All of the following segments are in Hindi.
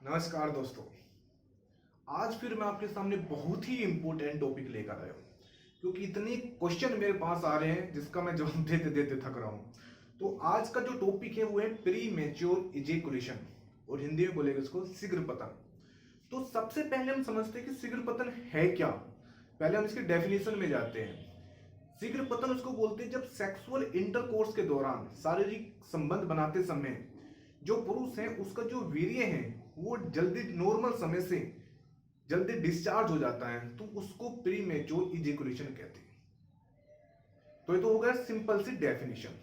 नमस्कार दोस्तों। आज फिर मैं आपके सामने बहुत ही इम्पोर्टेंट टॉपिक लेकर आया हूँ, क्योंकि इतने क्वेश्चन मेरे पास आ रहे हैं जिसका मैं जवाब देते देते थक रहा हूँ। तो आज का जो टॉपिक है वो है प्री मैच्योर इजेकुलेशन, और हिंदी में बोलेगा इसको शीघ्र पतन। तो सबसे पहले हम समझते हैं कि शीघ्र पतन है क्या। पहले हम इसके डेफिनेशन में जाते हैं। शीघ्र पतन उसको बोलते हैं जब सेक्सुअल इंटरकोर्स के दौरान शारीरिक संबंध बनाते समय जो पुरुष है उसका जो वीर्य है वो जल्दी नॉर्मल समय से जल्दी डिस्चार्ज हो जाता है, तो उसको प्री मैच्योर इजेकुलेशन कहते हैं। तो ये तो हो गया सिंपल सी डेफिनेशन।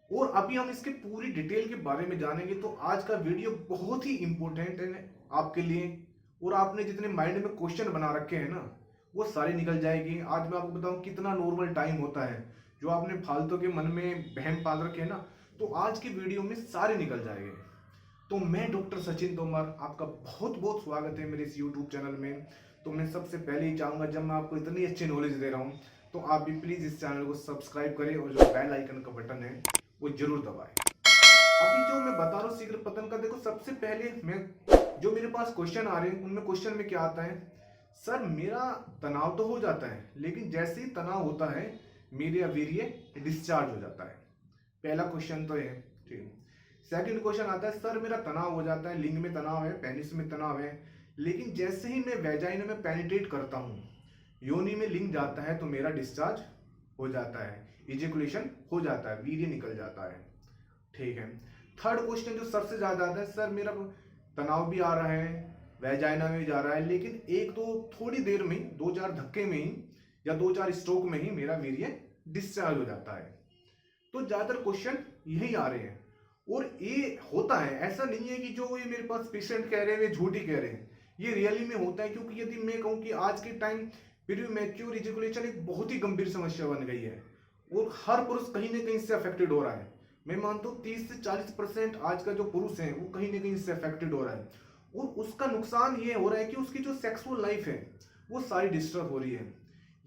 और अभी हम इसके पूरी डिटेल के बारे में जानेंगे। तो आज का वीडियो बहुत ही इंपॉर्टेंट है आपके लिए, और आपने जितने माइंड में क्वेश्चन बना रखे हैं ना वो सारे निकल जाएगी। आज मैं आपको बताऊं कितना नॉर्मल टाइम होता है, जो आपने फालतू के मन में बहम पाल रखे हैं ना, तो आज की वीडियो में सारे निकल जाएंगे। तो मैं डॉक्टर सचिन तोमर, आपका बहुत बहुत स्वागत है मेरे इस यूट्यूब चैनल में। तो मैं सबसे पहले ही चाहूँगा, जब मैं आपको इतनी अच्छी नॉलेज दे रहा हूँ तो आप भी प्लीज़ इस चैनल को सब्सक्राइब करें और जो बेल आइकन का बटन है वो जरूर दबाएं। अभी जो मैं बता रहा हूँ शीघ्र पतन का, देखो सबसे पहले मैं जो मेरे पास क्वेश्चन आ रहे हैं उनमें क्वेश्चन में क्या आता है, सर मेरा तनाव तो हो जाता है लेकिन जैसे ही तनाव होता है मेरे वीर्य डिस्चार्ज हो जाता है। पहला क्वेश्चन तो है, ठीक है। सेकंड क्वेश्चन आता है, सर मेरा तनाव हो जाता है, लिंग में तनाव है, पेनिस में तनाव है, लेकिन जैसे ही मैं वेजाइना में पेनिट्रेट करता हूँ, योनि में लिंग जाता है तो मेरा डिस्चार्ज हो जाता है, इजेकुलेशन हो जाता है, वीर्य निकल जाता है। ठीक है। थर्ड क्वेश्चन जो सबसे ज्यादा आता है, सर मेरा तनाव भी आ रहा है, वेजाइना में भी जा रहा है, लेकिन एक तो थोड़ी देर में दो चार धक्के में ही या दो चार स्ट्रोक में ही मेरा वीर्य डिस्चार्ज हो जाता है। तो ज्यादातर क्वेश्चन यही आ रहे हैं, और ये होता है, ऐसा नहीं है कि जो ये मेरे पास पेशेंट कह रहे हैं वे झूठ ही कह रहे हैं, ये रियली में होता है। क्योंकि यदि मैं कहूँ कि आज के टाइम प्री मैच्योर इजैकुलेशन एक बहुत ही गंभीर समस्या बन गई है, और हर पुरुष कहीं ना कहीं से अफेक्टेड हो रहा है। मैं मानता हूँ 30 से 40% आज का जो पुरुष है वो कहीं ना कहीं से अफेक्टेड हो रहा है, और उसका नुकसान ये हो रहा है कि उसकी जो सेक्सुअल लाइफ है वो सारी डिस्टर्ब हो रही है।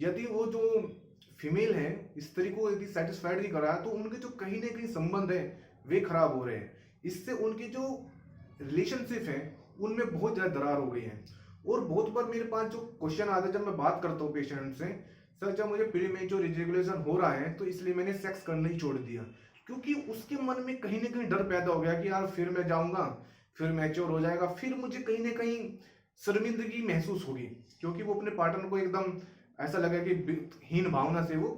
यदि वो जो फीमेल है स्त्री को यदि सेटिस्फाइड नहीं कर रहा है तो उनके जो कहीं ना कहीं संबंध है वे खराब हो रहे हैं। इससे उनके जो रिलेशनशिप है उनमें बहुत ज्यादा दरार हो गई है। और बहुत बार मेरे पास जो क्वेश्चन आता है जब मैं बात करता हूँ पेशेंट से, सर जब मुझे प्री मैच्योर इजैकुलेशन हो रहा है तो इसलिए मैंने सेक्स करना ही छोड़ दिया, क्योंकि उसके मन में कहीं ना कहीं डर पैदा हो गया कि यार फिर मैं जाऊंगा, फिर मैच्योर हो जाएगा, फिर मुझे कहीं ना कहीं शर्मिंदगी महसूस होगी, क्योंकि वो अपने पार्टनर को एकदम ऐसा लगा कि हीन भावना से वो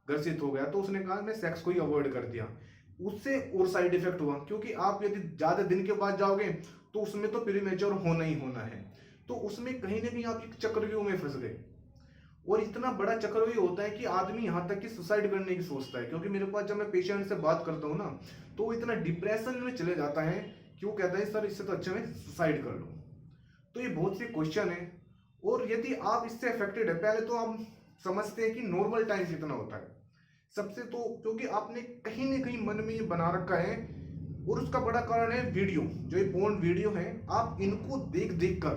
ग्रसित हो गया, तो उसने कहा मैं सेक्स को ही अवॉइड कर दिया। उससे और साइड इफेक्ट हुआ, क्योंकि आप यदि ज्यादा दिन के बाद जाओगे तो उसमें तो प्री मैच्योर होना ही होना है, तो उसमें कहीं ना कहीं आप एक चक्रव्यूह में फंस गए। और इतना बड़ा चक्रव्यूह होता है कि आदमी यहाँ तक कि सुसाइड करने की सोचता है। क्योंकि मेरे पास जब मैं पेशेंट से बात करता हूँ ना तो वो इतना डिप्रेशन में चले जाता है कि वो कहता है सर इससे तो अच्छा मैं सुसाइड कर लूँ। तो ये बहुत से क्वेश्चन है, और यदि आप इससे अफेक्टेड है, पहले तो आप समझते हैं कि नॉर्मल टाइम कितना होता है सबसे, तो क्योंकि आपने कहीं ना कहीं मन में ये बना रखा है, और उसका बड़ा कारण है वीडियो, जो ये पोर्न वीडियो है, आप इनको देख देख कर,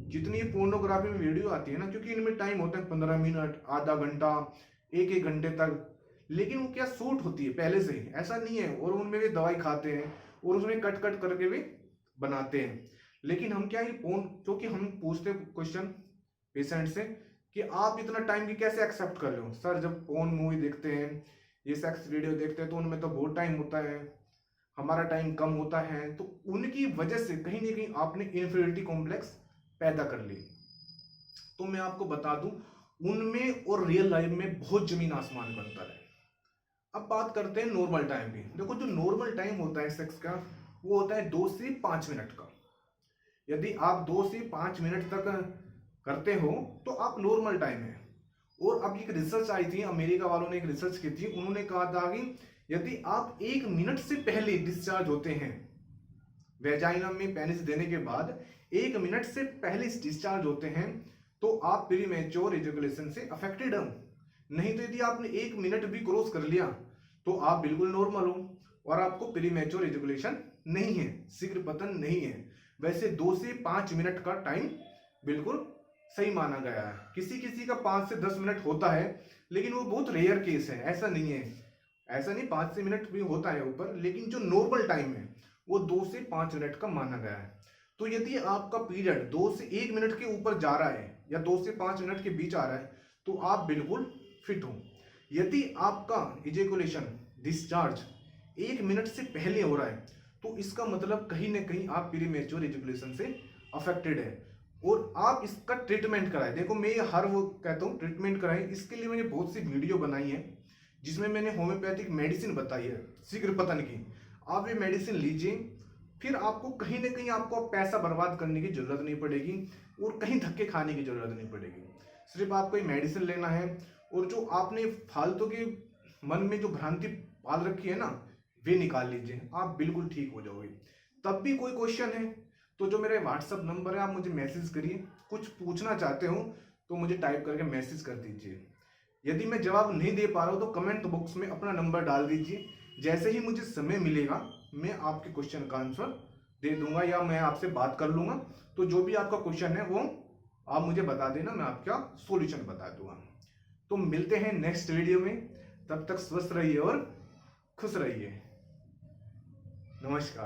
जितनी पोर्नोग्राफी में वीडियो आती है ना, क्योंकि इनमें टाइम होता है 15 मिनट, आधा घंटा, एक एक घंटे तक, लेकिन वो क्या शूट होती है पहले से ही, ऐसा नहीं है, और उनमें भी दवाई खाते हैं और उसमें कट कट करके भी बनाते हैं। लेकिन हम क्या है पोर्न, क्योंकि हम पूछते क्वेश्चन पेशेंट से कि आप इतना टाइम की कैसे एक्सेप्ट कर रहे हो, सर जब पोर्न मूवी देखते हैं, ये सेक्स वीडियो देखते हैं तो उनमें तो बहुत टाइम होता है, हमारा टाइम कम होता है, तो उनकी वजह से कहीं ना कहीं आपने इन्फीरियरिटी कॉम्प्लेक्स पैदा कर ली। तो मैं आपको बता दूं उनमें और रियल लाइफ में बहुत जमीन आसमान बनता है। अब बात करते हैं नॉर्मल टाइम की। देखो जो नॉर्मल टाइम होता है सेक्स का वो होता है 2 से 5 मिनट का। यदि आप 2 से 5 मिनट तक करते हो तो आप नॉर्मल टाइम है। और अब एक रिसर्च आई थी, अमेरिका वालों ने एक रिसर्च की थी, उन्होंने कहा था कि यदि आप 1 मिनट से पहले डिस्चार्ज होते हैं वेजाइना में पेनिस देने के बाद, 1 मिनट से पहले डिस्चार्ज होते हैं, तो आप प्री मैच्योर इजैकुलेशन से अफेक्टेड हो। नहीं तो यदि आपने 1 मिनट भी क्रॉस कर लिया तो आप बिल्कुल नॉर्मल हो और आपको प्री मैच्योर इजैकुलेशन नहीं है, शीघ्र पतन नहीं है। वैसे 2 से 5 मिनट का टाइम बिल्कुल सही माना गया है। किसी किसी का 5 से 10 मिनट होता है, लेकिन वो बहुत रेयर केस है, ऐसा नहीं है। ऐसा नहीं 5 से मिनट भी होता है ऊपर, लेकिन जो नॉर्मल टाइम है वो 2 से 5 मिनट का माना गया है। तो यदि आपका पीरियड 2 से 1 मिनट के ऊपर जा रहा है या 2 से 5 मिनट के बीच आ रहा है तो आप बिल्कुल फिट हो। यदि आपका इजेकुलेशन डिस्चार्ज 1 मिनट से पहले हो रहा है तो इसका मतलब कहीं ना कहीं आप प्रीमेच्योर इजेकुलेशन से अफेक्टेड है और आप इसका ट्रीटमेंट कराएं। देखो मैं हर वो कहता हूँ ट्रीटमेंट कराएं, इसके लिए मैंने बहुत सी वीडियो बनाई है जिसमें मैंने होम्योपैथिक मेडिसिन बताई है शीघ्र पतन की। आप ये मेडिसिन लीजिए, फिर आपको कहीं ना कहीं आपको पैसा बर्बाद करने की जरूरत नहीं पड़ेगी और कहीं धक्के खाने की जरूरत नहीं पड़ेगी। सिर्फ आपको ये मेडिसिन लेना है और जो आपने फालतू के मन में जो भ्रांति पाल रखी है ना वे निकाल लीजिए, आप बिल्कुल ठीक हो जाओगे। तब भी कोई क्वेश्चन है तो जो मेरा व्हाट्सअप नंबर है आप मुझे मैसेज करिए, कुछ पूछना चाहते हो तो मुझे टाइप करके मैसेज कर दीजिए। यदि मैं जवाब नहीं दे पा रहा हूँ तो कमेंट बॉक्स में अपना नंबर डाल दीजिए, जैसे ही मुझे समय मिलेगा मैं आपके क्वेश्चन का आंसर दे दूंगा या मैं आपसे बात कर लूंगा। तो जो भी आपका क्वेश्चन है वो आप मुझे बता देना, मैं आपका सॉल्यूशन बता दूंगा। तो मिलते हैं नेक्स्ट वीडियो में, तब तक स्वस्थ रहिए और खुश रहिए। नमस्कार।